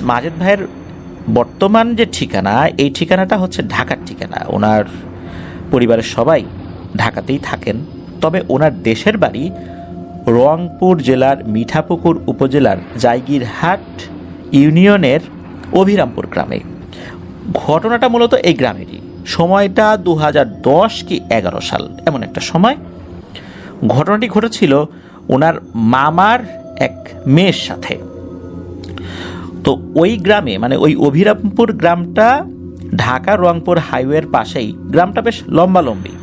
মাজেদ ভাইয়ের বর্তমান যে ঠিকানা, এই ঠিকানাটা হচ্ছে ঢাকার ঠিকানা। ওনার পরিবারের সবাই ঢাকাতেই থাকেন, তবে ওনার দেশের বাড়ি রংপুর জেলার মিঠাপুকুর উপজেলার জায়গিরহাট ইউনিয়নের অভিরামপুর গ্রামে। ঘটনাটা মূলত এই গ্রামেরই। সময়টা 2010 কি 11 সাল এমন একটা সময়। ঘটনাটি ঘটেছিল ওনার মামার এক মেয়ের সাথে। তো ওই গ্রামে, মানে ওই অভিরামপুর গ্রামটা ঢাকা রংপুর হাইওয়ের পাশেই। গ্রামটা বেশ লম্বালম্বি।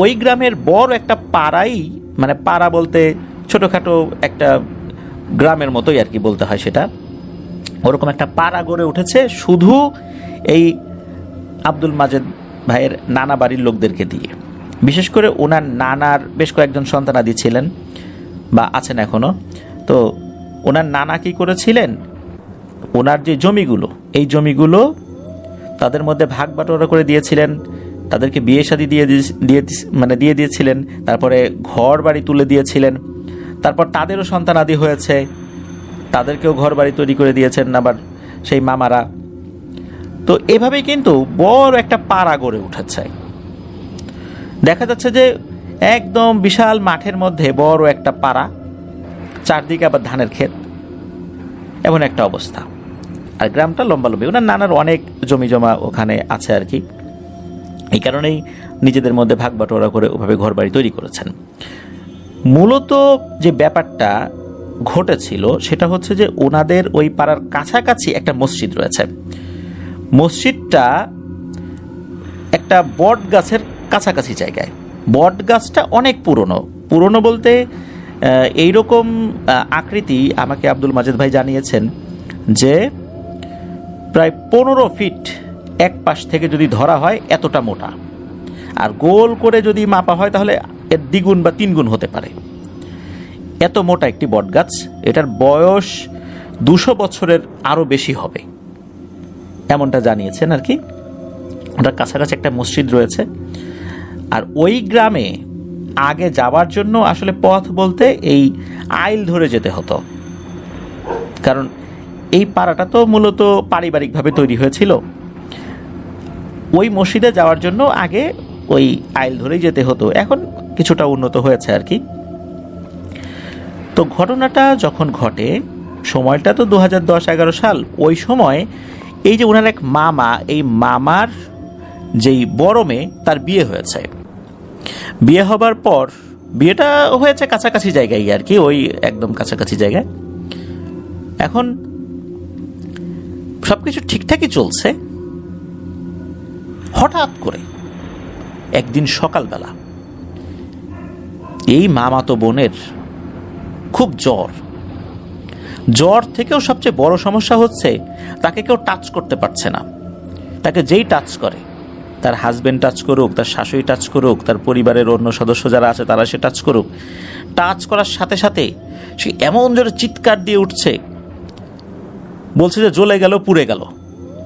ওই গ্রামের বড় একটা পাড়াই, মানে পাড়া বলতে ছোটোখাটো একটা গ্রামের মতোই আর কি বলতে হয় সেটা, ওরকম একটা পাড়া গড়ে উঠেছে শুধু এই আব্দুল মাজেদ ভাইয়ের নানা বাড়ির লোকদেরকে দিয়ে। বিশেষ করে ওনার নানার বেশ কয়েকজন সন্তানাদি ছিলেন বা আছেন এখনও। তো ওনার নানা কি করেছিলেন, ওনার যে জমিগুলো, এই জমিগুলো তাদের মধ্যে ভাগ বাটোয়ারা করে দিয়েছিলেন, তাদেরকে বিয়ে শাদী দিয়ে দিয়েছিলেন, তারপরে ঘর বাড়ি তুলে দিয়েছিলেন, তারপর তাদেরও সন্তানাদি হয়েছে, তাদেরকেও ঘর বাড়ি তৈরি করে দিয়েছেন আবার সেই মামারা। তো এভাবেই কিন্তু বড় একটা পাড়া গড়ে উঠেছে। দেখা যাচ্ছে যে একদম বিশাল মাঠের মধ্যে বড় একটা পাড়া, চারদিকে আবার ধানের ক্ষেত, এমন একটা অবস্থা। আর গ্রামটা লম্বালম্বি। ওনার নানার অনেক জমি জমা ওখানে আছে আর কি। এই কারণেই নিজেদের মধ্যে ভাগ বাটোয়ারা করে ওভাবে ঘর বাড়ি তৈরি করেছেন। মূলত যে ব্যাপারটা ঘটেছিল সেটা হচ্ছে যে ওনাদের ওই পাড়ার কাছাকাছি একটা মসজিদ রয়েছে। মসজিদটা একটা বট গাছের কাছাকাছি জায়গায়। বট গাছটা অনেক পুরনো বলতে এইরকম আকৃতি আমাকে আব্দুল মাজেদ ভাই জানিয়েছেন যে প্রায় 15 ফিট এক পাশ থেকে যদি ধরা হয় এতটা মোটা, আর গোল করে যদি মাপা হয় তাহলে এর দ্বিগুণ বা 3 গুণ হতে পারে। এত মোটা একটি বট গাছ, এটার বয়স 200 বছরের আরও বেশি হবে এমনটা জানিয়েছেন আর কি। ওটার কাছাকাছি একটা মসজিদ রয়েছে। আর ওই গ্রামে আগে যাওয়ার জন্য আসলে পথ বলতে এই আইল ধরে যেতে হতো, কারণ এই পাড়াটা তো মূলত পারিবারিকভাবে তৈরি হয়েছিল। ওই মসজিদে যাওয়ার জন্য আগে ওই আইল ধরেই যেতে হতো, এখন কিছুটা উন্নত হয়েছে আর কি। তো ঘটনাটা যখন ঘটে, সময়টা তো 2010-11 সাল। ওই সময় এই যে ওনার এক মামা, এই মামার যেই বড় মেয়ে, তার বিয়ে হয়েছে। বিয়ে হবার পর, বিয়েটা হয়েছে কাছাকাছি জায়গায় আর কি, ওই একদম কাছাকাছি জায়গায়। এখন সবকিছু ঠিকঠাকই চলছে। হঠাৎ করে একদিন সকালবেলা এই মামাতো বোনের খুব জ্বর থেকেও সবচেয়ে বড় সমস্যা হচ্ছে তাকে কেউ টাচ করতে পারছে না। তাকে যেই টাচ করে, তার হাজবেন্ড টাচ করুক, তার শাশুড়ি টাচ করুক, তার পরিবারের অন্য সদস্য যারা আছে তারা সে টাচ করুক, টাচ করার সাথে সাথে সে এমন জোরে চিৎকার দিয়ে উঠছে, বলছে যে জ্বলে গেল, পুড়ে গেল।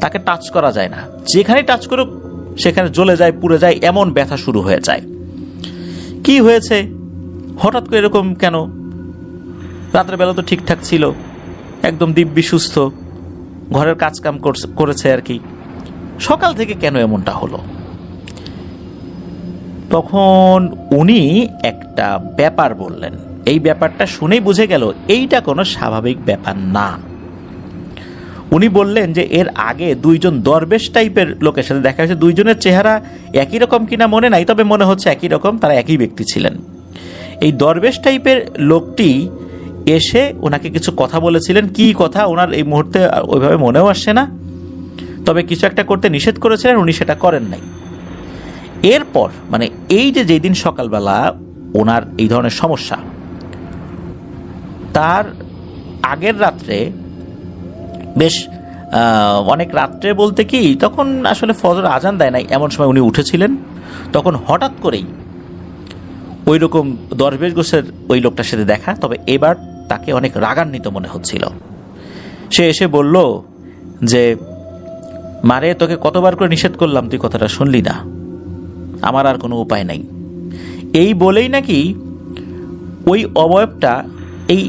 তাকে টাচ করা যায় না, যেখানে টাচ করুক সেখানে জ্বলে যায়, পুড়ে যায়, এমন ব্যথা শুরু হয়ে যায়। কি হয়েছে, হঠাৎ করে এরকম কেন? রাতের বেলা তো ঠিকঠাক ছিল, একদম দিব্যি সুস্থ, ঘরের কাজকাম করেছে আর কি, সকাল থেকে কেন এমনটা হলো? তখন উনি একটা ব্যাপার বললেন। এই ব্যাপারটা শুনেই বুঝে গেল এইটা কোনো স্বাভাবিক ব্যাপার না। উনি বললেন যে এর আগে 2জন দরবেশ টাইপের লোকের সাথে দেখা হয়েছে। 2জনের চেহারা একই রকম কিনা মনে নাই, তবে মনে হচ্ছে একই রকম, তারা একই ব্যক্তি ছিলেন। এই দরবেশ টাইপের লোকটি এসে ওনাকে কিছু কথা বলেছিলেন। কি কথা ওনার এই মুহূর্তে ওইভাবে মনেও আসছে না, তবে কিছু একটা করতে নিষেধ করেছিলেন, উনি সেটা করেন নাই। এরপর মানে এই যে যেদিন সকালবেলা ওনার এই ধরনের সমস্যা, তার আগের রাত্রে, বেশ অনেক রাত্রে বলতে কি, তখন আসলে ফজর আজান দেয় নাই এমন সময় উনি উঠেছিলেন। তখন হঠাৎ করেই ওই রকম দরবেশ গোছের ওই লোকটার সাথে দেখা, তবে এবার তাকে অনেক রাগান্বিত মনে হচ্ছিল। সে এসে বলল যে, মারে, তোকে কতবার করে নিষেধ করলাম, তুই কথাটা শুনলি না, আমার আর কোনো উপায় নাই। এই বলেই নাকি ওই অবয়বটা এই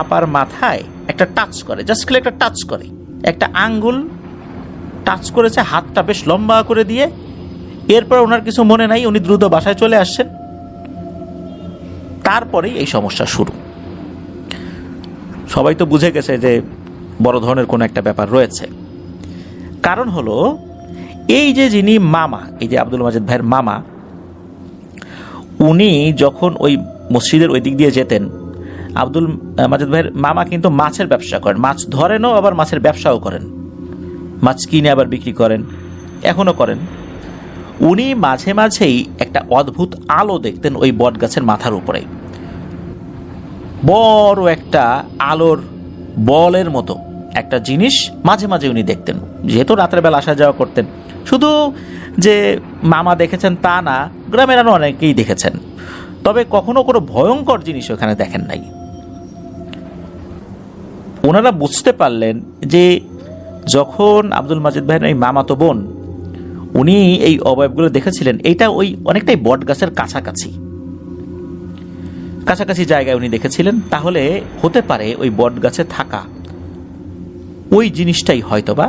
আপার মাথায় একটা টাচ করে, জাস্ট খালি একটা টাচ করে, একটা আঙ্গুল টাচ করেছে, হাতটা বেশ লম্বা করে দিয়ে। এরপর ওনার কিছু মনে নাই, উনি দ্রুত বাসায় চলে আসছেন। তারপরেই এই সমস্যা শুরু। সবাই তো বুঝে গেছে যে বড় ধরনের কোনো একটা ব্যাপার রয়েছে। কারণ হলো এই যে যিনি মামা, এই যে আব্দুল মাজেদ ভাইয়ের মামা, উনি যখন ওই মসজিদের ওই দিক দিয়ে যেতেন, আব্দুল মাজেদ ভাইয়ের মামা কিন্তু মাছের ব্যবসা করেন, মাছ ধরেনও আবার মাছের ব্যবসাও করেন, মাছ কিনে আবার বিক্রি করেন, এখনো করেন। উনি মাঝে মাঝেই একটা অদ্ভুত আলো দেখতেন ওই বট গাছের মাথার উপরে, বড় একটা আলোর বলের মতো একটা জিনিস মাঝে মাঝে উনি দেখতেন। যেহেতু রাতের বেলা আসা যাওয়া করতেন, শুধু যে মামা দেখেছেন তা না, গ্রামের আরো অনেকেই দেখেছেন, তবে কখনো কোনো ভয়ঙ্কর জিনিস ওখানে দেখেন নাই। ওনারা বুঝতে পারলেন যে যখন আব্দুল মাজেদ ভাইয়ের এই মামাতো বোন উনি এই অবয়বগুলো দেখেছিলেন, এইটা ওই অনেকটাই বট গাছের কাছাকাছি কাছাকাছি জায়গায় উনি দেখেছিলেন, তাহলে হতে পারে ওই বট গাছে থাকা ওই জিনিসটাই হয়তোবা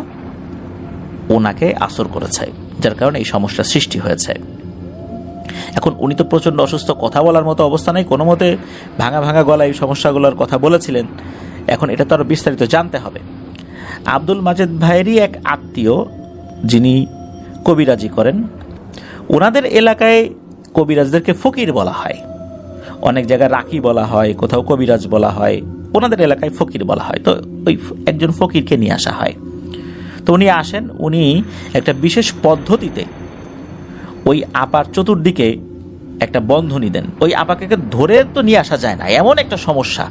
ওনাকে আসর করেছে, যার কারণে এই সমস্যার সৃষ্টি হয়েছে। এখন উনি তো প্রচন্ড অসুস্থ, কথা বলার মতো অবস্থা নেই, কোনো মতে ভাঙা ভাঙা গলায় এই সমস্যাগুলোর কথা বলেছিলেন। এখন এটা তো আরো বিস্তারিত জানতে হবে। আব্দুল মাজেদ ভাইয়েরই এক আত্মীয় যিনি কবিরাজি করেন, ওনাদের এলাকায় কবিরাজদেরকে ফকির বলা হয়, অনেক জায়গায় রাকি বলা হয়, কোথাও কবিরাজ বলা হয়, ওনাদের এলাকায় ফকির বলা হয়। তো ওই একজন ফকিরকে নিয়ে আসা হয়। তো উনি আসেন, উনি একটা বিশেষ পদ্ধতিতে ওই আপার চতুর্দিকে একটা বন্ধনী দেন। ওই আপাকে ধরে তো নিয়ে আসা যায় না, এমন একটা সমস্যা।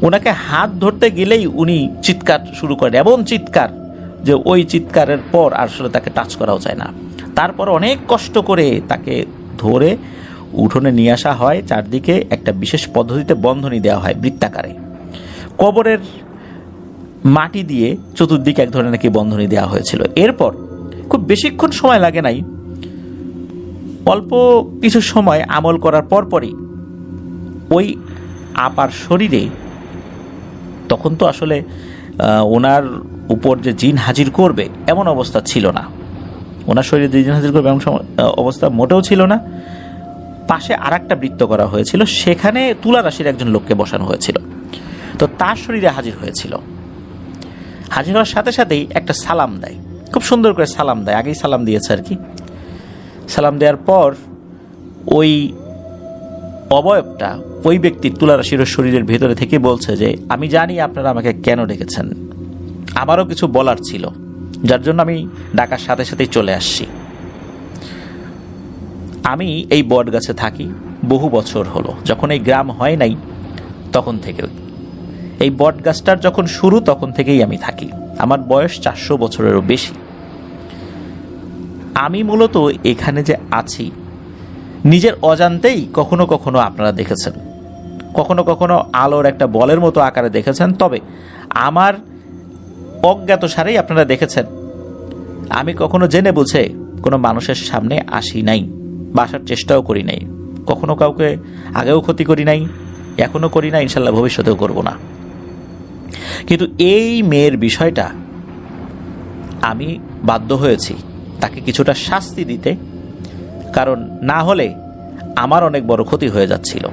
ওনাকে হাত ধরতে গেলেই উনি চিৎকার শুরু করেন, এমন চিৎকার যে ওই চিৎকারের পর আসলে তাকে টাচ করাও যায় না। তারপর অনেক কষ্ট করে তাকে ধরে উঠোনে নিয়ে আসা হয়, চারদিকে একটা বিশেষ পদ্ধতিতে বন্ধনী দেওয়া হয় বৃত্তাকারে, কবরের মাটি দিয়ে চতুর্দিকে এক ধরনের নাকি বন্ধনী দেওয়া হয়েছিল। এরপর খুব বেশিক্ষণ সময় লাগে নাই, অল্প কিছু সময় আমল করার পরপরই ওই আপার শরীরে, তখন তো আসলে ওনার উপর যে জিন হাজির করবে এমন অবস্থা ছিল না, ওনার শরীরে যে জিন হাজির করবে এমন অবস্থা মোটেও ছিল না। পাশে আর একটা বৃত্ত করা হয়েছিল, সেখানে তুলা রাশির একজন লোককে বসানো হয়েছিল। তো তার শরীরে হাজির হয়েছিল। হাজির হওয়ার সাথে সাথেই একটা সালাম দেয়, খুব সুন্দর করে সালাম দেয়, আগেই সালাম দিয়েছে আর কি। সালাম দেওয়ার পর ওই অবয়বটা ওই ব্যক্তির তুলা রাশির শরীরের ভেতরে থেকে বলছে যে আমি জানি আপনারা আমাকে কেন ডেকেছেন, আমারও কিছু বলার ছিল, যার জন্য আমি ডাকার সাথে সাথেই চলে আসছি। আমি এই বট গাছে থাকি বহু বছর হলো, যখন এই গ্রাম হয় নাই তখন থেকে, এই বট গাছটার যখন শুরু তখন থেকেই আমি থাকি। আমার বয়স 400 বছরেরও বেশি। আমি মূলত এখানে যে আছি নিজের অজান্তেই কখনো কখনো আপনারা দেখেছেন, কখনো কখনো আলোর একটা বলের মতো আকারে দেখেছেন, তবে আমার অজ্ঞাত সারেই আপনারা দেখেছেন। আমি কখনো জেনে বুঝে কোনো মানুষের সামনে আসি নাই, বাসার চেষ্টাও করি নাই, কখনো কাউকে আগেও ক্ষতি করি নাই, এখনো করি না, ইনশাল্লাহ ভবিষ্যতেও করব না। কিন্তু এই মেয়ের বিষয়টা আমি বাধ্য হয়েছি তাকে কিছুটা শাস্তি দিতে, কারণ না হলে আমার অনেক বড় ক্ষতি হয়ে যাচ্ছিল।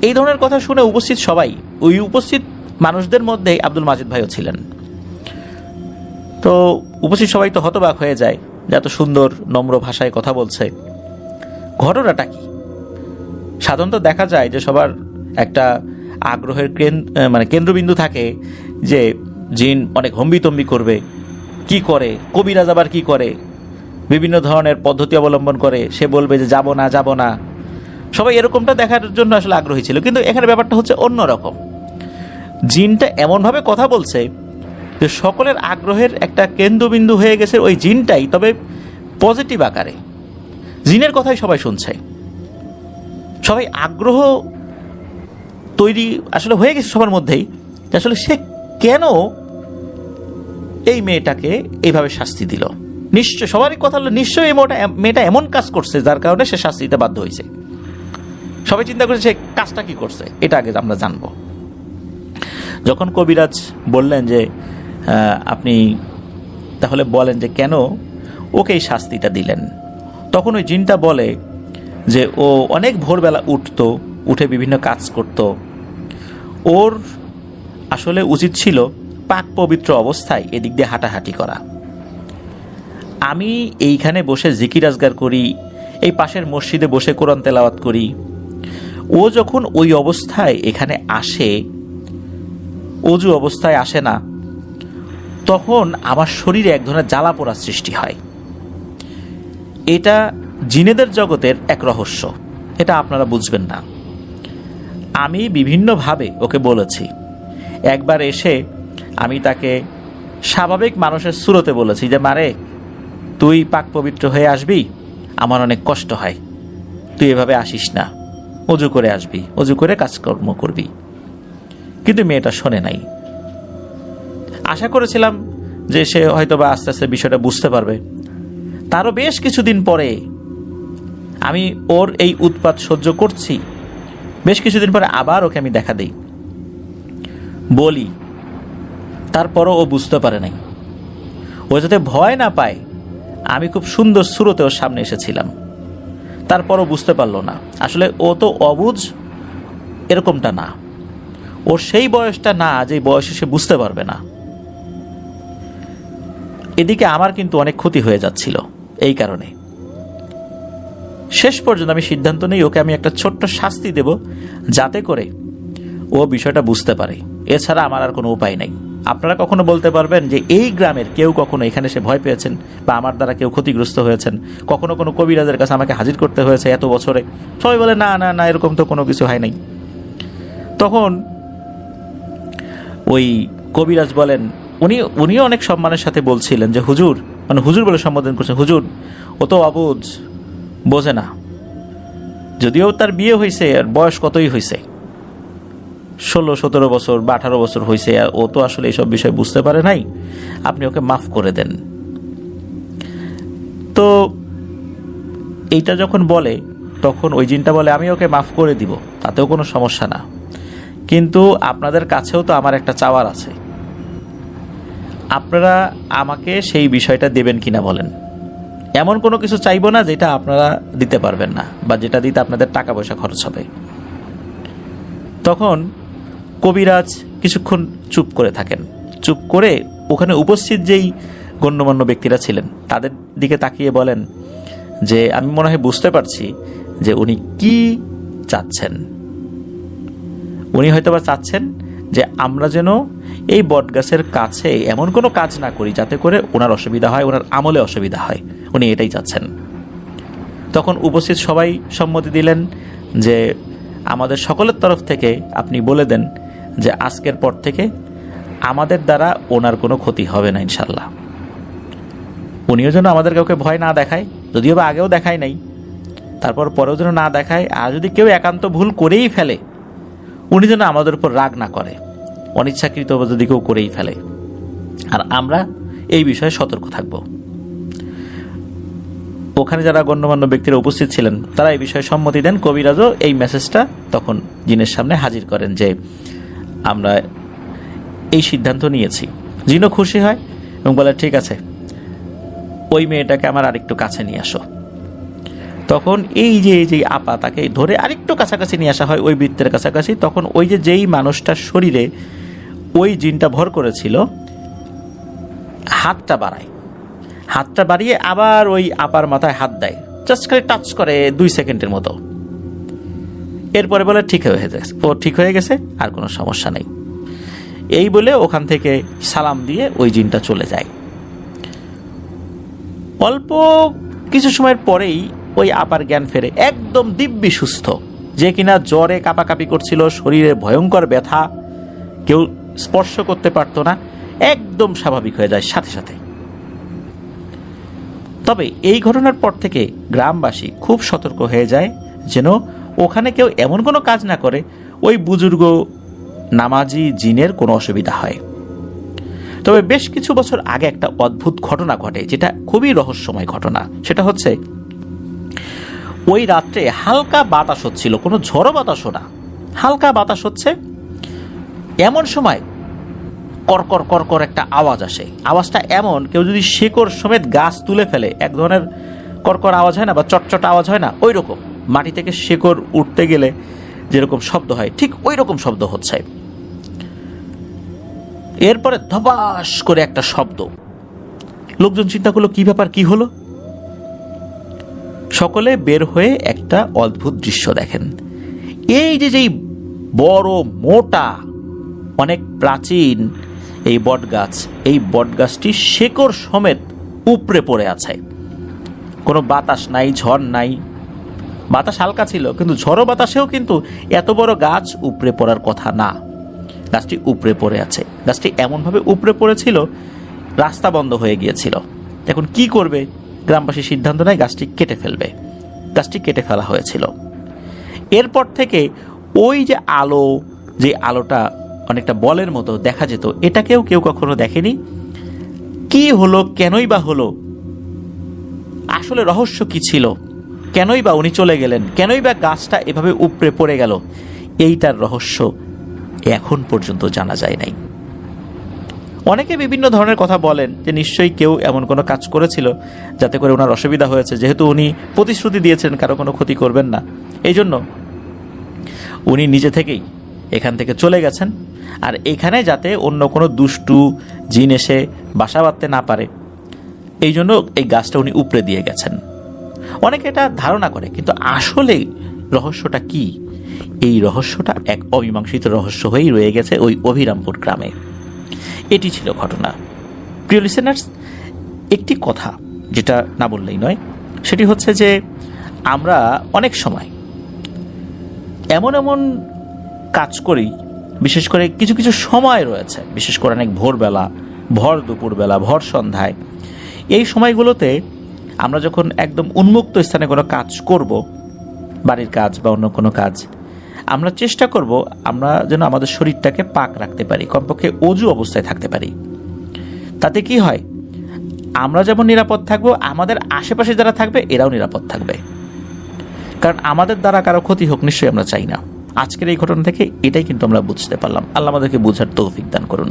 এই ধরনের কথা শুনে উপস্থিত সবাই, ওই উপস্থিত মানুষদের মধ্যে আব্দুল মাজেদ ভাইও ছিলেন। তো উপস্থিত সবাই তো হতবাক হয়ে যায় যে এত সুন্দর নম্র ভাষায় কথা বলছে, ঘটনাটা কি? সাধারণত দেখা যায় যে সবার একটা আগ্রহের কেন্দ্রবিন্দু থাকে যে জিন অনেক হম্বিতম্বি করবে, কি করে, কবিরাজ আবার কি করে, বিভিন্ন ধরনের পদ্ধতি অবলম্বন করে, সে বলবে যে যাব না যাব না। সবাই এরকমটা দেখার জন্য আসলে আগ্রহী ছিল, কিন্তু এখানে ব্যাপারটা হচ্ছে অন্যরকম। জিনটা এমনভাবে কথা বলছে যে সকলের আগ্রহের একটা কেন্দ্রবিন্দু হয়ে গেছে ওই জিনটাই, তবে পজিটিভ আকারে। জিনের কথাই সবাই শুনছে, সবাই আগ্রহ তৈরি আসলে হয়ে গেছে সবার মধ্যেই, আসলে সে কেন এই মেয়েটাকে এইভাবে শাস্তি দিল। নিশ্চয় সবারই কথা হলো নিশ্চয়ই মেয়েটা এমন কাজ করছে যার কারণে সে শাস্তি দিতে বাধ্য হয়েছে। সবাই চিন্তা করছে সে কাজটা কি করছে, এটা আগে আমরা জানবো। যখন কবিরাজ বললেন যে আপনি তাহলে বলেন যে কেন ওকে এই শাস্তিটা দিলেন, তখন ওই জিনটা বলে যে ও অনেক ভোরবেলা উঠে বিভিন্ন কাজ করত, ওর আসলে উচিত ছিল পাক পবিত্র অবস্থায় এদিক দিয়ে হাঁটাহাঁটি করা। আমি এইখানে বসে জিকির আজগার করি, এই পাশের মসজিদে বসে কোরআন তেলাওয়াত করি, ও যখন ওই অবস্থায় এখানে আসে, অজু অবস্থায় আসে না, তখন আমার শরীরে এক ধরনের জ্বালা পোড়া সৃষ্টি হয়। এটা জিনেদের জগতের এক রহস্য, এটা আপনারা বুঝবেন না। আমি বিভিন্নভাবে ওকে বলেছি। একবার এসে আমি তাকে স্বাভাবিক মানুষের সুরতে বলেছি যে মারে, তুই পাক পবিত্র হয়ে আসবি, আমার অনেক কষ্ট হয়, তুই এভাবে আসিস না, অজু করে আসবি, অজু করে কাজকর্ম করবি। কিন্তু মেয়েটা শোনে নাই। আশা করেছিলাম যে সে হয়তোবা আস্তে আস্তে বিষয়টা বুঝতে পারবে। তারও বেশ কিছুদিন পরে আমি ওর এই উৎপাত সহ্য করছি, বেশ কিছুদিন পরে আবার ওকে আমি দেখা দেই, বলি, তারপরও ও বুঝতে পারে নাই। ও যাতে ভয় না পায়, আমি খুব সুন্দর সুরতে ওর সামনে এসেছিলাম, তারপরও বুঝতে পারলো না। আসলে ও তো অবুঝ, এরকমটা না, ওর সেই বয়সটা না যে বয়সে সে বুঝতে পারবে না। এদিকে আমার কিন্তু অনেক ক্ষতি হয়ে যাচ্ছিল এই কারণে। শেষ পর্যন্ত আমি সিদ্ধান্ত নেই ওকে আমি একটা ছোট্ট শাস্তি দেব, যাতে করে ও বিষয়টা বুঝতে পারে। এছাড়া আমার আর কোনো উপায় নাই। আপনারা কখনো বলতে পারবেন যে এই গ্রামের কেউ কখনো এখানে সে ভয় পেয়েছেন বা আমার দ্বারা কেউ ক্ষতিগ্রস্ত হয়েছেন, কখনো কোনো কবিরাজের কাছে আমাকে হাজির করতে হয়েছে এত বছরে? সবাই বলে না না না, এরকম তো কোনো কিছু হয় নাই। তখন ওই কবিরাজ বলেন, উনিও অনেক সম্মানের সাথে বলছিলেন যে হুজুর, মানে হুজুর বলে সম্বোধন করছেন, হুজুর ও তো অবুঝ, বোঝে না, যদিও তার বিয়ে হয়েছে আর বয়স কতই হয়েছে, 16-17 বছর বা 18 বছর হয়েছে, আর ও তো আসলে এইসব বিষয় বুঝতে পারে নাই, আপনি ওকে মাফ করে দেন। তো এইটা যখন বলে, তখন ওই জিনটা বলে আমি ওকে মাফ করে দিব, তাতেও কোনো সমস্যা না, কিন্তু আপনাদের কাছেও তো আমার একটা চাওয়ার আছে, আপনারা আমাকে সেই বিষয়টা দেবেন কিনা বলেন। এমন কোনো কিছু চাইবো না যেটা আপনারা দিতে পারবেন না বা যেটা দিতে আপনাদের টাকা পয়সা খরচ হবে। তখন কবিরাজ কিছুক্ষণ চুপ করে থাকেন। চুপ করে ওখানে উপস্থিত যেই গণ্যমান্য ব্যক্তিরা ছিলেন তাদের দিকে তাকিয়ে বলেন যে আমি মনে হয় বুঝতে পারছি যে উনি কি চাচ্ছেন। উনি হয়তোবা চাচ্ছেন যে আমরা যেন এই বটগাছের কাছে এমন কোনো কাজ না করি যাতে করে ওনার অসুবিধা হয়, ওনার আমলে অসুবিধা হয়, উনি এটাই চাচ্ছেন। তখন উপস্থিত সবাই সম্মতি দিলেন যে আমাদের সকলের তরফ থেকে আপনি বলে দেন যে আজকের পর থেকে আমাদের দ্বারা ওনার কোনো ক্ষতি হবে না ইনশাল্লাহ। উনিও যেন আমাদের কাউকে ভয় না দেখায়, যদিও বা আগেও দেখায় নাই, তারপর পরেও যেন না দেখায়, আর যদি কেউ একান্ত ভুল করেই ফেলে উনি যেন আমাদের উপর রাগ না করে, অনিচ্ছাকৃত যদি কেউ করেই ফেলে, আর আমরা এই বিষয়ে সতর্ক থাকব। ওখানে যারা গণ্যমান্য ব্যক্তিরা উপস্থিত ছিলেন তারা এই বিষয়ে সম্মতি দেন। কবিরাজও এই মেসেজটা তখন জিনের সামনে হাজির করেন যে আমরা এই সিদ্ধান্ত নিয়েছি। জিনও খুশি হয় এবং বলে ঠিক আছে, ওই মেয়েটাকে আমার আরেকটু কাছে নিয়ে আসো। তখন এই যে আপা তাকে ধরে আরেকটু কাছাকাছি নিয়ে আসা হয়, ওই বৃত্তের কাছাকাছি। তখন ওই যেই মানুষটার শরীরে ওই জিনটা ভর করেছিল হাতটা বাড়ায়, হাতটা বাড়িয়ে আবার ওই আপার মাথায় হাত দেয়, জাস্ট খালি টাচ করে 2 সেকেন্ডের মতো। এরপরে বলে ঠিক হয়ে গেছে, ও ঠিক হয়ে গেছে, আর কোনো সমস্যা নেই। এই বলে ওখান থেকে সালাম দিয়ে ওই জিনটা চলে যায়। অল্প কিছু সময়ের পরেই ওই আপার জ্ঞান ফেরে, একদম দিব্যি সুস্থ, যে কিনা জ্বরে কাঁপাকাঁপি করছিল, শরীরে ভয়ঙ্কর ব্যথা, কেউ স্পর্শ করতে পারতো না, একদম স্বাভাবিক হয়ে যায় সাথে সাথে। তবে এই ঘটনার পর থেকে গ্রামবাসী খুব সতর্ক হয়ে যায় যেন ওখানে কেউ এমন কোনো কাজ না করে ওই বুজুর্গ নামাজি জিনের কোনো অসুবিধা হয়। তবে বেশ কিছু বছর আগে একটা অদ্ভুত ঘটনা ঘটে, যেটা খুবই রহস্যময় ঘটনা। সেটা হচ্ছে ওই রাত্রে হালকা বাতাস হচ্ছিল, কোনো ঝড়ো বাতাসও না, হালকা বাতাস হচ্ছে। এমন সময় করকর করকর একটা আওয়াজ আসে। আওয়াজটা এমন, কেউ যদি শেকড় সমেত গাছ তুলে ফেলে, এক ধরনের করকর আওয়াজ হয় না, বা চটচট আওয়াজ হয় না, ওই রকম মাটি থেকে শেকড় উঠতে গেলে যেরকম শব্দ হয়, ঠিক ওই রকম শব্দ হচ্ছে। এরপরে ধবাস করে একটা শব্দ। লোকজন চিন্তা করলো কি ব্যাপার, কি হলো? সকলে বের হয়ে একটা অদ্ভুত দৃশ্য দেখেন। এই যেই বড় মোটা অনেক প্রাচীন এই বটগাছ, এই বটগাছটি শেকড় সমেত উপড়ে পড়ে আছে। কোনো বাতাস নাই, ঝড় নাই। বাতাস হালকা ছিল, কিন্তু ঝড়ো বাতাসেও কিন্তু এত বড় গাছ উপড়ে পড়ার কথা না। গাছটি উপড়ে পড়ে আছে। গাছটি এমনভাবে উপড়ে পড়েছিল, রাস্তা বন্ধ হয়ে গিয়েছিল। এখন কি করবে? গ্রামবাসী সিদ্ধান্ত নেয় গাছটি কেটে ফেলবে। গাছটি কেটে ফেলা হয়েছিল। এরপর থেকে ওই যে আলো, যে আলোটা অনেকটা বলের মতো দেখা যেত, এটাকেও কেউ কখনো দেখেনি। কি হলো, কেনই বা হলো, আসলে রহস্য কি ছিল, কেনই বা উনি চলে গেলেন, কেনই বা গাছটা এভাবে উপড়ে পড়ে গেল, এইটার রহস্য এখন পর্যন্ত জানা যায় নাই। অনেকে বিভিন্ন ধরনের কথা বলেন যে নিশ্চয়ই কেউ এমন কোনো কাজ করেছিল যাতে করে ওনার অসুবিধা হয়েছে, যেহেতু উনি প্রতিশ্রুতি দিয়েছেন কারো কোনো ক্ষতি করবেন না, এই জন্য উনি নিজে থেকেই এখান থেকে চলে গেছেন। আর এখানে যাতে অন্য কোনো দুষ্টু জিন এসে বাসা বাঁধতে না পারে, এই জন্য এই গাছটা উনি উপড়ে দিয়ে গেছেন। অনেকে এটা ধারণা করে, কিন্তু আসলে রহস্যটা কি? এই রহস্যটা এক অমীমাংসিত রহস্য হয়েই রয়ে গেছে ওই অভিরামপুর গ্রামে। এটি ছিল ঘটনা। প্রিয় লিসেনার্স, একটি কথা যেটা না বললেই নয়, সেটি হচ্ছে যে আমরা অনেক সময় এমন এমন কাজ করি, বিশেষ করে কিছু কিছু সময় রয়েছে, বিশেষ করে অনেক ভোরবেলা, ভর দুপুরবেলা, ভর সন্ধ্যায়, এই সময়গুলোতে আমরা যখন একদম উন্মুক্ত স্থানে কোনো কাজ করব, বাড়ির কাজ বা অন্য কোনো কাজ, আমরা চেষ্টা করব আমরা যেন আমাদের শরীরটাকে পাক রাখতে পারি, কমপক্ষে অজু অবস্থায় থাকতে পারি। তাতে কি হয়, আমরা যেমন নিরাপদ থাকবো, আমাদের আশেপাশে যারা থাকবে এরাও নিরাপদ থাকবে। কারণ আমাদের দ্বারা কারো ক্ষতি হোক নিশ্চয়ই আমরা চাই না। আজকের এই ঘটনা থেকে এটাই কিন্তু আমরা বুঝতে পারলাম। আল্লাহ আমাদেরকে বোঝার তৌফিক দান করুন।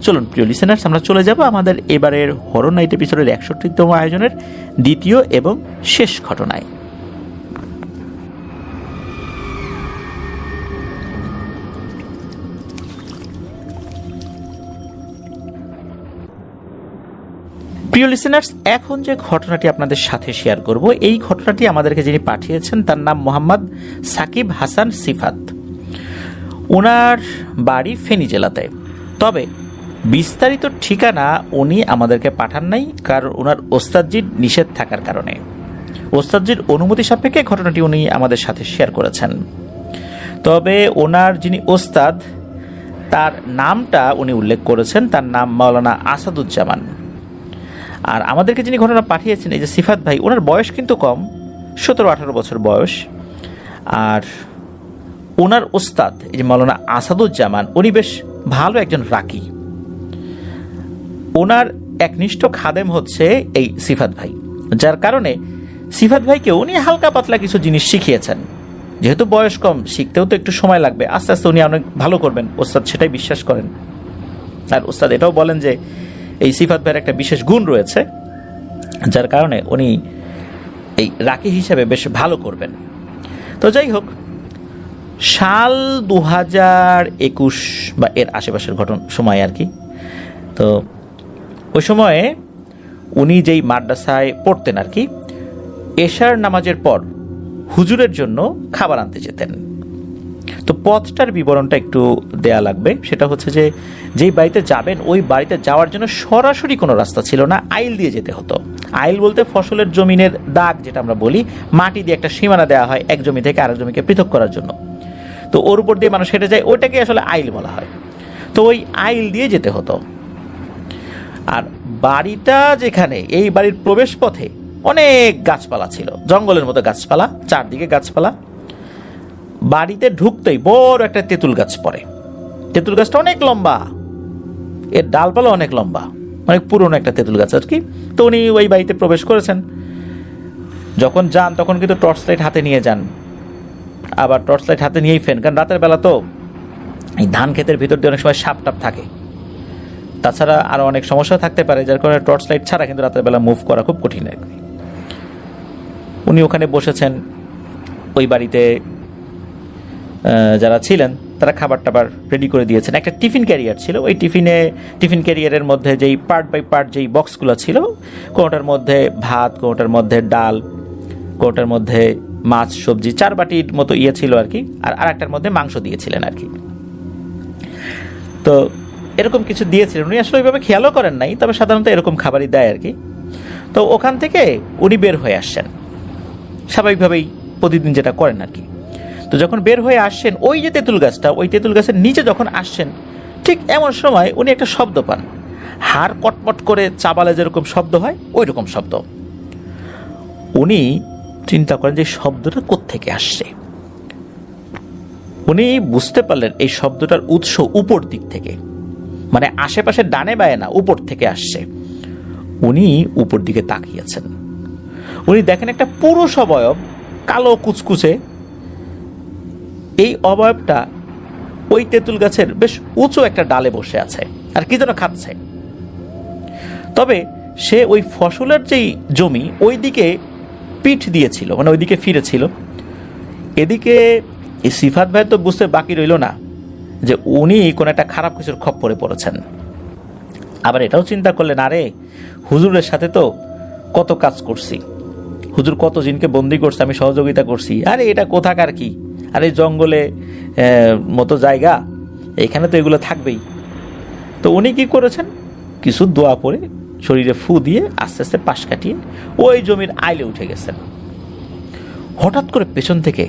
চলুন প্রিয় লিসেনার্স, আমরা চলে যাব আমাদের এবারের হরর নাইট এপিসোডের ৬১তম আয়োজনের দ্বিতীয় এবং শেষ ঘটনায়। প্রিয় লিসেনার্স, এখন যে ঘটনাটি আপনাদের সাথে শেয়ার করব, এই ঘটনাটি আমাদেরকে যিনি পাঠিয়েছেন তার নাম মোহাম্মদ সাকিব হাসান সিফাত। ওনার বাড়ি ফেনী জেলাতে, তবে বিস্তারিত ঠিকানা উনি আমাদেরকে পাঠান নাই, কারণ ওনার ওস্তাদজির নিষেধ থাকার কারণে। ওস্তাদজির অনুমতি সাপেক্ষে ঘটনাটি উনি আমাদের সাথে শেয়ার করেছেন। তবে ওনার যিনি ওস্তাদ, তার নামটা উনি উল্লেখ করেছেন, তার নাম মাওলানা আসাদুজ্জামান। আর আমাদেরকে যিনি ঘটনা পাঠিয়েছেন, এই যে সিফাত ভাই, ওনার বয়স কিন্তু কম, 17-18 বছর বয়স। আর ওনার ওস্তাদ এই যে মাওলানা আসাদুজ্জামান, উনি বেশ ভালো একজন রাকি। ওনার একনিষ্ঠ খাদেম হচ্ছে এই সিফাত ভাই, যার কারণে সিফাত ভাইকে উনি হালকা পাতলা কিছু জিনিস শিখিয়েছেন। যেহেতু বয়স কম, শিখতেও তো একটু সময় লাগবে, আস্তে আস্তে উনি অনেক ভালো করবেন, ওস্তাদ সেটাই বিশ্বাস করেন। আর ওস্তাদ এটাও বলেন যে এই সিফাত ভাইয়ের একটা বিশেষ গুণ রয়েছে, যার কারণে উনি এই রাকি হিসাবে বেশ ভালো করবেন। তো যাই হোক, সাল 2021 বা এর আশেপাশের সময় আর কি। তো ওই সময়ে উনি যেই মাদ্রাসায় পড়তেন আর কি, এশার নামাজের পর হুজুরের জন্য খাবার আনতে যেতেন। তো পথটার বিবরণটা একটু দেয়া লাগবে। সেটা হচ্ছে যে যেই বাড়িতে যাবেন, ওই বাড়িতে যাওয়ার জন্য সরাসরি কোনো রাস্তা ছিল না, আইল দিয়ে যেতে হতো। আইল বলতে ফসলের জমিনের দাগ যেটা আমরা বলি, মাটি দিয়ে একটা সীমানা দেওয়া হয় এক জমি থেকে আরেক জমিকে পৃথক করার জন্য। তো ওর উপর দিয়ে মানুষ হেঁটে যায়, ওইটাকে আসলে আইল বলা হয়। তো ওই আইল দিয়ে যেতে হতো। আর বাড়িটা যেখানে, এই বাড়ির প্রবেশ পথে অনেক গাছপালা ছিল, জঙ্গলের মতো গাছপালা, চারদিকে গাছপালা। বাড়িতে ঢুকতেই বড় একটা তেঁতুল গাছ পড়ে। তেঁতুল গাছটা অনেক লম্বা, এর ডালপালা অনেক লম্বা, অনেক পুরনো একটা তেঁতুল গাছ আর কি। তো উনি ওই বাড়িতে প্রবেশ করেছেন। যখন যান তখন কিন্তু টর্চ লাইট হাতে নিয়ে যান, আবার টর্চ লাইট হাতে নিয়েই ফেন, কারণ রাতের বেলা তো এই ধান ক্ষেতের ভিতর দিয়ে অনেক সময় সাপ টাপ থাকে। তাছাড়া আরও অনেক সমস্যা থাকতে পারে, যার কারণে টর্চ লাইট ছাড়া কিন্তু রাতের বেলা মুভ করা খুব কঠিন আর কি। উনি ওখানে বসেছেন, ওই বাড়িতে যারা ছিলেন তারা খাবার টাবার রেডি করে দিয়েছেন। একটা টিফিন ক্যারিয়ার ছিল, ওই টিফিন ক্যারিয়ারের মধ্যে যেই পার্ট বাই পার্ট যেই বক্সগুলো ছিল, কোনোটার মধ্যে ভাত, কোনোটার মধ্যে ডাল, কোনোটার মধ্যে মাছ সবজি, 4 বাটির মতো ছিল আর কি, আর একটার মধ্যে মাংস দিয়েছিলেন আর কি। তো এরকম কিছু দিয়েছিলেন, উনি আসলে ওইভাবে খেয়ালও করেন নাই, তবে সাধারণত এরকম খাবারই দেয় আর কি। তো ওখান থেকে উনি বের হয়ে আসছেন স্বাভাবিকভাবেই, প্রতিদিন যেটা করেন আর কি। তো যখন বের হয়ে আসছেন, ওই যে তেঁতুল গাছটা, ওই তেঁতুল গাছের নিচে যখন আসছেন, ঠিক এমন সময় উনি একটা শব্দ পান, হাড় কটমট করে চাবালে যেরকম শব্দ হয় ওই রকম শব্দ। উনি চিন্তা করেন যে শব্দটা কোত্থেকে আসছে। উনি বুঝতে পারলেন এই শব্দটার উৎস উপর দিক থেকে, মানে আশেপাশে ডানে বায়ে না, উপর থেকে আসছে। উনি উপর দিকে তাকিয়েছেন, উনি দেখেন একটা পুরুষ অবয়ব, কালো কুচকুচে। এই অবয়বটা ওই তেঁতুল গাছের বেশ উঁচু একটা ডালে বসে আছে আর কি যেন খাচ্ছে। তবে সে ওই ফসলের যেই জমি ওই দিকে পিঠ দিয়েছিল, মানে ওইদিকে ফিরেছিল। এদিকে এই সিফাত ভাই তো বুঝতে বাকি রইল না যে উনি কোনো একটা খারাপ কিছুর খপ্পরে পড়েছেন। আবার এটাও চিন্তা করলেন, আরে হুজুরের সাথে তো কত কাজ করছি, হুজুর কত জিনকে বন্দি করছে, আমি সহযোগিতা করছি, আরে এটা কোথাকার কি, আরে জঙ্গলে মতো জায়গা, এখানে তো এগুলো থাকবেই। তো উনি কি করেছেন, কিছু দোয়া পড়ে শরীরে ফু দিয়ে আস্তে আস্তে পাশ কাটিয়ে ওই জমির আইলে উঠে গেছেন। হঠাৎ করে পেছন থেকে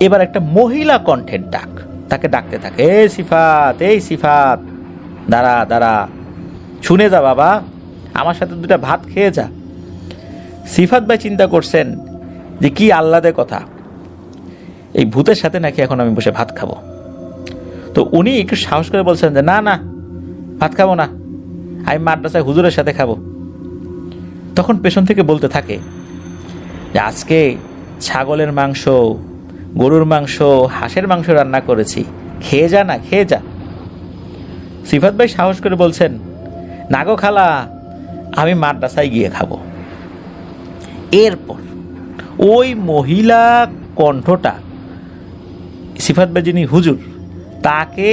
এবার একটা মহিলা কণ্ঠের ডাক তাকে ডাকতে থাকে, এই সিফাত, এই সিফাত, দাঁড়া দাঁড়া, শুনে যা বাবা, আমার সাথে 2টা ভাত খেয়ে যা। সিফাত ভাই চিন্তা করছেন যে কি আহ্লাদের কথা, এই ভূতের সাথে নাকি এখন আমি বসে ভাত খাবো। তো উনি একটু সাহস করে বলছেন যে না না, ভাত খাবো না, আমি মাদ্রাসায় হুজুরের সাথে খাবো। তখন পেছন থেকে বলতে থাকে যে আজকে ছাগলের মাংস, গরুর মাংস, হাঁসের মাংস রান্না করেছি, খেয়ে যা না, খেয়ে যা। সিফাত ভাই সাহস করে বলছেন, না গো খালা, আমি মাদ্রাসায় গিয়ে খাবো। এরপর ওই মহিলা কণ্ঠটা সিফাত ভাই যিনি হুজুর, তাকে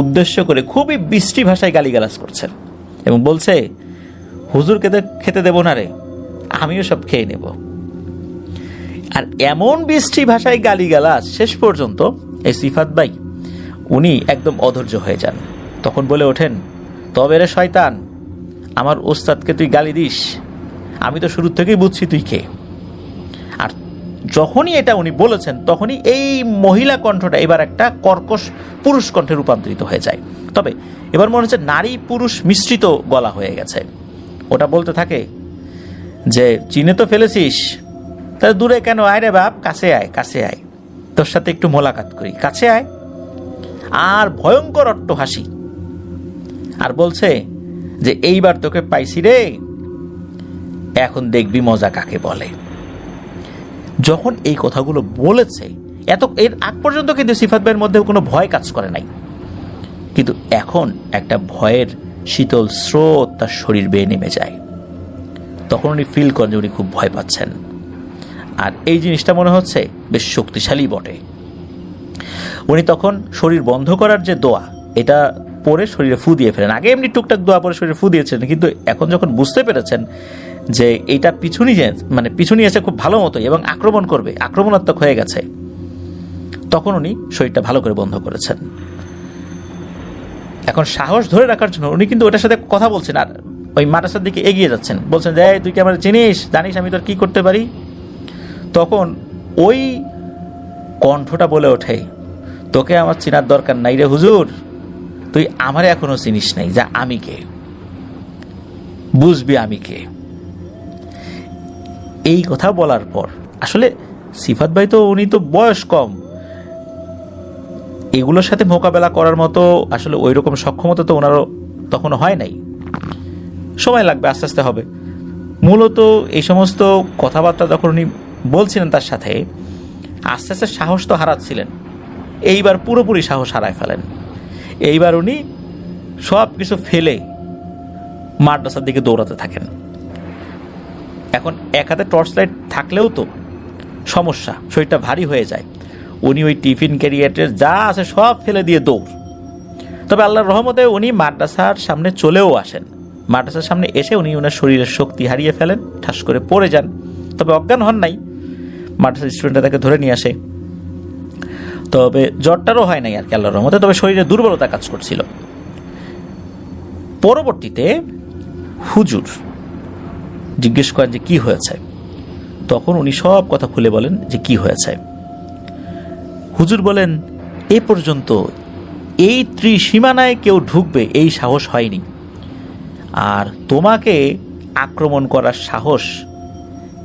উদ্দেশ্য করে খুবই বিশ্রী ভাষায় গালিগালাজ করছেন এবং বলছে, হুজুরকে খেতে দেব না রে, আমিও সব খেয়ে নেব। আর এমন বিশ্রী ভাষায় গালিগালাজ, শেষ পর্যন্ত এই সিফাত ভাই উনি একদম অধৈর্য হয়ে যান। তখন বলে ওঠেন, তবে রে শয়তান, আমার ওস্তাদকে তুই গালি দিস, আমি তো শুরু থেকেই বুঝছি তুই কে। আর যখনই এটা উনি বলেছেন, তখনই এই মহিলা কণ্ঠটা এবার একটা কর্কশ পুরুষ কণ্ঠে রূপান্তরিত হয়ে যায়। তবে এবার মনে হচ্ছে নারী পুরুষ মিশ্রিত গলা হয়ে গেছে। ওটা বলতে থাকে যে চিনে তো ফেলেছিস, তাহলে দূরে কেন, আয় রে বাপ, কাছে আয়, কাছে আয়, তোর সাথে একটু মোলাকাত করি, কাছে আয়। আর ভয়ঙ্কর অট্ট হাসি, আর বলছে যে এইবার তোকে পাইছি রে, এখন দেখবি মজা কাকে বলে। যখন এই কথাগুলো বলেছে, এর আগ পর্যন্ত কিন্তু সিফাত ভাইয়ের মধ্যে কোনো ভয় কাজ করে নাই, কিন্তু এখন একটা ভয়ের শীতল স্রোত তার শরীর বেয়ে নেমে যায়। তখন উনি ফিল করেন যে উনি খুব ভয় পাচ্ছেন, আর এই জিনিসটা মনে হচ্ছে বেশ শক্তিশালী বটে। উনি তখন শরীর বন্ধ করার যে দোয়া, এটা পরে শরীরে ফু দিয়ে ফেলেন। আগে এমনি টুকটাক দোয়া পরে শরীরে ফু দিয়েছেন, কিন্তু এখন যখন বুঝতে পেরেছেন যে এইটা পিছু নিয়েছে খুব ভালো মতোই এবং আক্রমণ করবে, আক্রমণাত্মক হয়ে গেছে, তখন উনি শরীরটা ভালো করে বন্ধ করেছেন। এখন সাহস ধরে রাখার জন্য উনি কিন্তু ওটার সাথে কথা বলছেন, আর ওই মাদ্রাসার দিকে এগিয়ে যাচ্ছেন, বলছেন যে তুই কি আমার চিনিস, জানিস আমি তোর কি করতে পারি। তখন ওই কণ্ঠটা বলে ওঠে, তোকে আমার চিনার দরকার নাই রে হুজুর, তুই আমারে এখনো চিনিস নাই, যা আমি কে, বুঝবি আমি কে। এই কথা বলার পর আসলে সিফাত ভাই তো, উনি তো বয়স কম, এগুলোর সাথে মোকাবেলা করার মতো আসলে ওই রকম সক্ষমতা তো ওনারও তখনও হয় নাই, সময় লাগবে, আস্তে আস্তে হবে। মূলত এই সমস্ত কথাবার্তা যখন উনি বলছিলেন তার সাথে, আস্তে আস্তে সাহস তো হারাচ্ছিলেন, এইবার পুরোপুরি সাহস হারায় ফেলেন। এইবার উনি সব কিছু ফেলে মাদ্রাসার দিকে দৌড়াতে থাকেন। এখন এক হাতে টর্চ লাইট থাকলেও তো সমস্যা, শরীরটা ভারী হয়ে যায়। উনি ওই টিফিন ক্যারিয়ারের যা আছে সব ফেলে দিয়ে দৌড়। তবে আল্লাহর রহমতে উনি মাদ্রাসার সামনে চলেও আসেন। মাদ্রাসার সামনে এসে উনি ওনার শরীরের শক্তি হারিয়ে ফেলেন, ঠাস করে পড়ে যান, তবে অজ্ঞান হন নাই। মাদ্রাসার স্টুডেন্টরা তাকে ধরে নিয়ে আসে, তবে জ্বরটারও হয় নাই আর কি আল্লাহর রহমতে, তবে শরীরে দুর্বলতা কাজ করছিল। পরবর্তীতে হুজুর জিজ্ঞেস করেন যে কি হয়েছে, তখন উনি সব কথা খুলে বলেন যে কি হয়েছে। হুজুর বলেন, এ পর্যন্ত এই ত্রিসীমানায় কেউ ঢুকবে এই সাহস হয়নি, আর তোমাকে আক্রমণ করার সাহস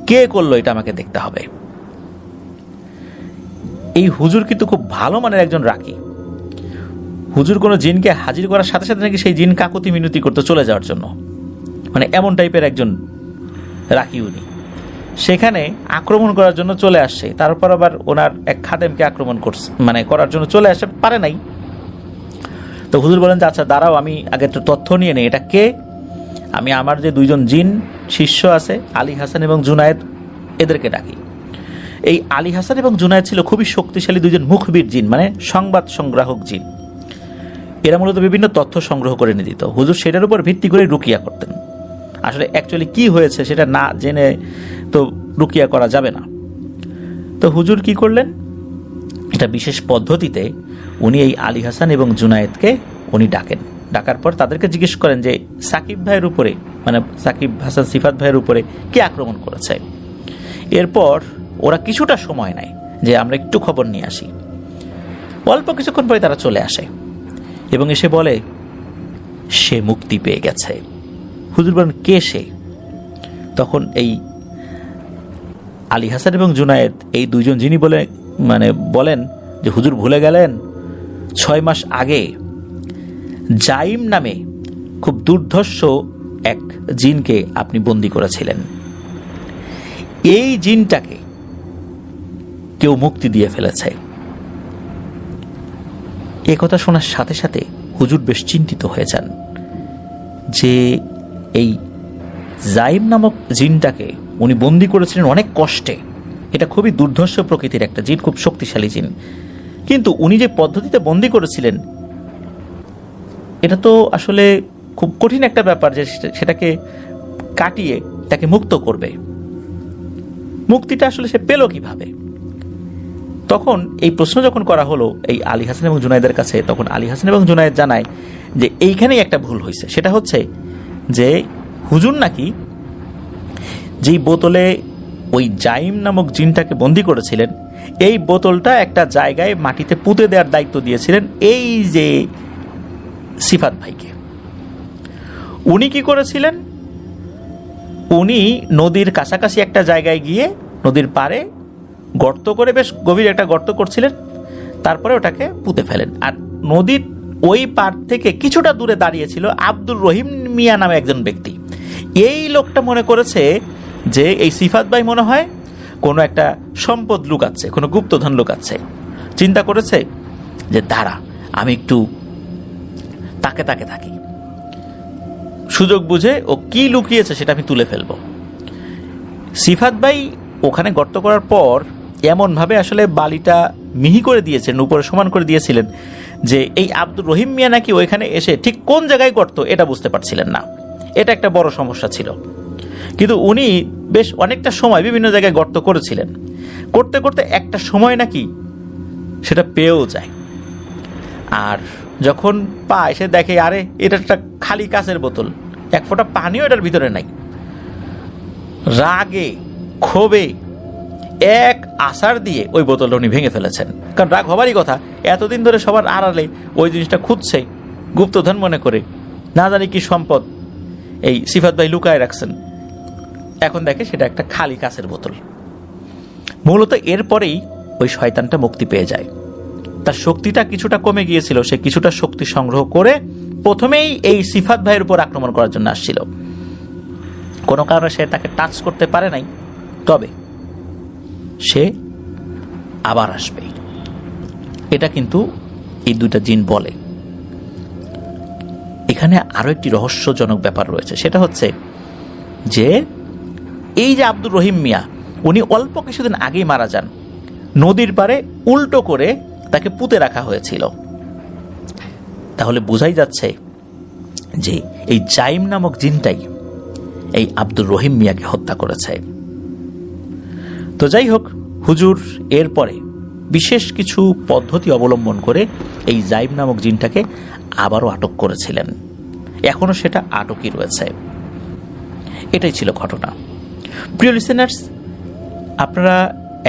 কে করলো এটা আমাকে দেখতে হবে। এই হুজুর কিন্তু খুব ভালো মানের একজন রাকি। হুজুর কোনো জিনকে হাজির করার সাথে সাথে নাকি সেই জিন কাকুতি মিনতি করতে চলে যাওয়ার জন্য, মানে এমন টাইপের একজন রাকি উনি। সেখানে আক্রমণ করার জন্য চলে আসছে, তারপর আবার ওনার এক খাদেমকে আক্রমণ করছে, মানে করার জন্য চলে আসতে পারে নাই। তো হুজুর বলেন যে আচ্ছা দাঁড়াও, আমি আগে একটু তথ্য নিয়ে নেই, এটা কে। আমি আমার যে দুইজন জিন শিষ্য আছে, আলী হাসান এবং জুনায়েদ, এদেরকে ডাকি। এই আলী হাসান এবং জুনায়েদ ছিল খুবই শক্তিশালী দুইজন মুখবির জিন, মানে সংবাদ সংগ্রাহক জিন। এরা মূলত বিভিন্ন তথ্য সংগ্রহ করে নিয়ে দিত। হুজুর সেটার উপর ভিত্তি করে রুকিয়া করতেন। আসলে অ্যাকচুয়ালি কি হয়েছে সেটা না জেনে তো রুকিয়া করা যাবে না। তো হুজুর কি করলেন, এটা বিশেষ পদ্ধতিতে উনি এই আলী হাসান এবং জুনায়েদকে উনি ডাকেন। ডাকার পর তাদেরকে জিজ্ঞেস করেন যে সাকিব ভাইয়ের উপরে, মানে সাকিব হাসান সিফাত ভাইয়ের উপরে কে আক্রমণ করেছে। এরপর ওরা কিছুটা সময় নেয় যে আমরা একটু খবর নিয়ে আসি। অল্প কিছুক্ষণ পরে তারা চলে আসে এবং এসে বলে সে মুক্তি পেয়ে গেছে। হুজুর বলেন কে সে? তখন এই আলী হাসান এবং জুনায়েদ এই দুইজন যিনি বলেন যে হুজুর ভুলে গেলেন 6 মাস আগে জাইম নামে খুব দুর্ধর্ষ এক জিনকে আপনি বন্দী করেছিলেন। এই জিনটাকে কেউ মুক্তি দিয়ে ফেলেছে। এ কথা শোনার সাথে সাথে হুজুর বেশ চিন্তিত হয়ে যান যে এই জাইম নামক জিনটাকে উনি বন্দী করেছিলেন অনেক কষ্টে। এটা খুবই দুর্ধর্ষ প্রকৃতির একটা জিন, খুব শক্তিশালী জিন, কিন্তু উনি যে পদ্ধতিতে বন্দী করেছিলেন এটা তো আসলে খুব কঠিন একটা ব্যাপার যে সেটাকে কাটিয়ে তাকে মুক্ত করবে। মুক্তিটা আসলে সে পেল কিভাবে? তখন এই প্রশ্ন যখন করা হলো এই আলী হাসান এবং জুনায়েদের কাছে, তখন আলী হাসান এবং জুনায়েদ জানায় যে এইখানেই একটা ভুল হয়েছে। সেটা হচ্ছে যে হুজুর নাকি যেই বোতলে ওই জাইম নামক জিনটাকে বন্দী করেছিলেন, এই বোতলটা একটা জায়গায় মাটিতে পুঁতে দেওয়ার দায়িত্ব দিয়েছিলেন এই যে সিফাত ভাইকে। উনি কি করেছিলেন, উনি নদীর কাছাকাছি একটা জায়গায় গিয়ে নদীর পাড়ে গর্ত করে, বেশ গভীর একটা গর্ত করছিলেন, তারপরে ওটাকে পুঁতে ফেলেন। আর নদীর ওই পাড় থেকে কিছুটা দূরে দাঁড়িয়েছিল আব্দুর রহিম মিয়া নামে একজন ব্যক্তি। এই লোকটা মনে করেছে যে এই সিফাত ভাই মনে হয় কোনো একটা সম্পদ লুকাচ্ছে, কোনো গুপ্তধন লুকাচ্ছে। চিন্তা করেছে যে দাঁড়া, আমি একটু তাকে তাকে থাকি, সুযোগ বুঝে ও কি লুকিয়েছে সেটা আমি তুলে ফেলবো। সিফাত ভাই ওখানে গর্ত করার পর এমনভাবে আসলে বালিটা মিহি করে দিয়েছেন, উপরে সমান করে দিয়েছিলেন যে এই আব্দুর রহিম মিয়া নাকি ওইখানে এসে ঠিক কোন জায়গায় গর্ত এটা বুঝতে পারছিলেন না। এটা একটা বড় সমস্যা ছিল। কিন্তু উনি বেশ অনেকটা সময় বিভিন্ন জায়গায় গর্ত করেছিলেন, করতে করতে একটা সময় নাকি সেটা পেয়েও যায়। আর যখন পায় সে দেখে আরে এটা একটা খালি কাঁচের বোতল, এক ফোঁটা পানিও এটার ভিতরে নাই। রাগে ক্ষোভে এক আছাড় দিয়ে ওই বোতলটা উনি ভেঙে ফেলেছেন। কারণ রাগ হবারই কথা, এতদিন ধরে সবার আড়ালে ওই জিনিসটা খুঁজছে, গুপ্তধন মনে করে, না জানি কি সম্পদ এই সিফাত ভাই লুকায় রাখছেন। এখন দেখে সেটা একটা খালি কাঁচের বোতল। মূলত এরপরেই ওই শয়তানটা মুক্তি পেয়ে যায়। তার শক্তিটা কিছুটা কমে গিয়েছিল, সে কিছুটা শক্তি সংগ্রহ করে প্রথমেই এই সিফাত ভাইয়ের উপর আক্রমণ করার জন্য আসছিল। কোনো কারণে সে তাকে টাচ করতে পারে নাই, তবে সে আবার আসবে, এটা কিন্তু এই দুইটা জিন বলে। এখানে আরো একটি রহস্যজনক ব্যাপার রয়েছে, সেটা হচ্ছে যে এই যে আব্দুর রহিম মিয়া, উনি অল্প কিছুদিন আগেই মারা যান, নদীর পাড়ে উল্টো করে তাকে পুঁতে রাখা হয়েছিল। তাহলে বোঝাই যাচ্ছে যে এই জাইম নামক জিনটাই এই আব্দুর রহিম মিয়াকে হত্যা করেছে। তো যাই হোক, হুজুর এরপরে বিশেষ কিছু পদ্ধতি অবলম্বন করে এই জাইম নামক জিনটাকে আবারও আটক করেছিলেন, এখনো সেটা আটকই রয়েছে। এটাই ছিল ঘটনা। প্রিয় লিসেনার্স, আপনারা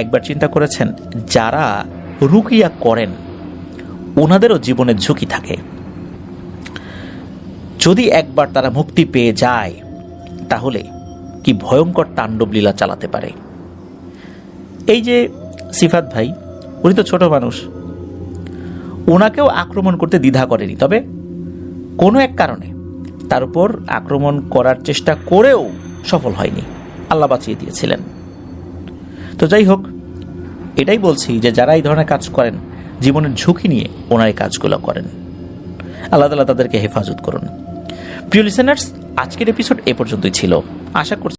একবার চিন্তা করেছেন যারা রুকিয়া করেন ওনাদেরও জীবনের ঝুঁকি থাকে। যদি একবার তারা মুক্তি পেয়ে যায় তাহলে কি ভয়ঙ্কর তাণ্ডব লীলা চালাতে পারে। এই যে সিফাত ভাই, উনি তো ছোট মানুষ, ওনাকেও আক্রমণ করতে দ্বিধা করেনি, তবে কোনো এক কারণে তার উপর আক্রমণ করার চেষ্টা করেও সফল হয়নি, আল্লাহ বাঁচিয়ে দিয়েছিলেন। তো যাই হোক, এটাই বলছি যে যারা এই ধরনের কাজ করেন জীবনের ঝুঁকি নিয়ে ওনার এই কাজগুলো করেন, আল্লাহ তাআলা তাদেরকে হেফাজত করুন। প্রিয় লিসেনার্স, আজকের এপিসোড এ পর্যন্তই ছিল। আশা করছি